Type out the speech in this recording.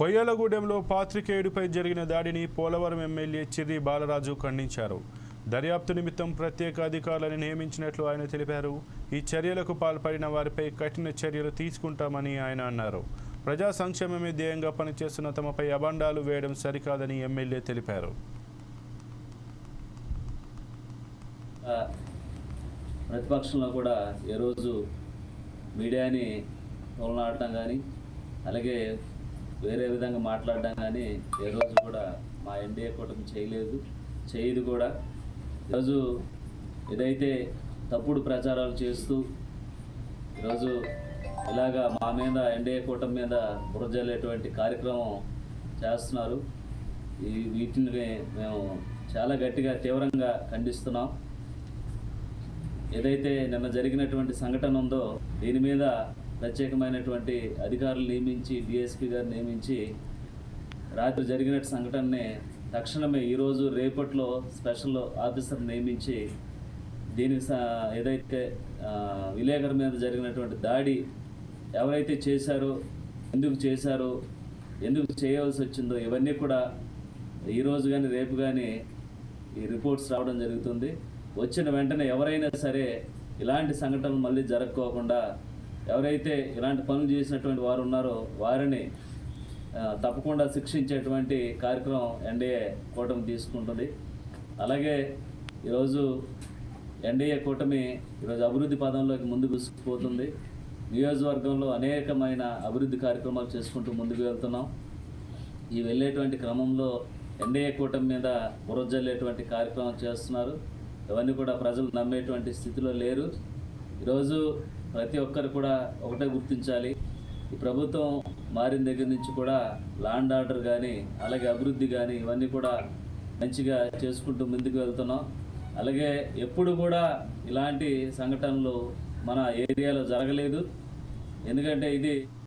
కొయ్యలగూడెంలో పాత్రికేయుడిపై జరిగిన దాడిని పోలవరం ఎమ్మెల్యే చిర్రి బాలరాజు ఖండించారు. దర్యాప్తు నిమిత్తం ప్రత్యేక అధికారులను నియమించినట్లు ఆయన తెలిపారు. ఈ చర్యలకు పాల్పడిన వారిపై కఠిన చర్యలు తీసుకుంటామని ఆయన అన్నారు. ప్రజా సంక్షేమమే ధ్యేయంగా పనిచేస్తున్న తమపై అబండాలు వేయడం సరికాదని ఎమ్మెల్యే తెలిపారు. ప్రతిపక్షంలో కూడా ఏ రోజు మీడియాని తోలనాడటం కానీ అలాగే వేరే విధంగా మాట్లాడడం కానీ ఏ రోజు కూడా మా ఎన్డీఏ కూటమి చేయదు కూడా. ఈరోజు ఏదైతే తప్పుడు ప్రచారాలు చేస్తూ ఈరోజు ఇలాగా మా మీద ఎన్డీఏ కూటమి మీద బురజల్లేటువంటి కార్యక్రమం చేస్తున్నారు. వీటిని మేము చాలా గట్టిగా తీవ్రంగా ఖండిస్తున్నాం. ఏదైతే నిన్న జరిగినటువంటి సంఘటన ఉందో దీని మీద ప్రత్యేకమైనటువంటి అధికారులు నియమించి డిఎస్పీ గారు నియమించి రాత్రి జరిగిన సంఘటనని తక్షణమే ఈరోజు రేపట్లో స్పెషల్ ఆఫీసర్ నియమించి దీనికి ఏదైతే విలేకరు మీద జరిగినటువంటి దాడి ఎవరైతే చేశారో ఎందుకు చేయవలసి వచ్చిందో ఇవన్నీ కూడా ఈరోజు కానీ రేపు కానీ ఈ రిపోర్ట్స్ రావడం జరుగుతుంది. వచ్చిన వెంటనే ఎవరైనా సరే ఇలాంటి సంఘటనలు మళ్ళీ జరగకోకుండా ఎవరైతే ఇలాంటి పనులు చేసినటువంటి వారు ఉన్నారో వారిని తప్పకుండా శిక్షించేటువంటి కార్యక్రమం ఎన్డీఏ కూటమి తీసుకుంటుంది. అలాగే ఈరోజు ఎన్డీఏ కూటమి ఈరోజు అభివృద్ధి పదంలోకి ముందుకు పోతుంది. నియోజకవర్గంలో అనేకమైన అభివృద్ధి కార్యక్రమాలు చేసుకుంటూ ముందుకు వెళ్తున్నాం. ఈ వెళ్ళేటువంటి క్రమంలో ఎన్డీఏ కూటమి మీద బురజల్లేటువంటి కార్యక్రమం చేస్తున్నారు. ఇవన్నీ కూడా ప్రజలు నమ్మేటువంటి స్థితిలో లేరు. ఈరోజు ప్రతి ఒక్కరు కూడా ఒకటే గుర్తించాలి, ఈ ప్రభుత్వం మారిన దగ్గర నుంచి కూడా ల్యాండ్ ఆర్డర్ కానీ అలాగే అభివృద్ధి కానీ ఇవన్నీ కూడా మంచిగా చేసుకుంటూ ముందుకు వెళ్తున్నాం. అలాగే ఎప్పుడు కూడా ఇలాంటి సంఘటనలు మన ఏరియాలో జరగలేదు. ఎందుకంటే ఇది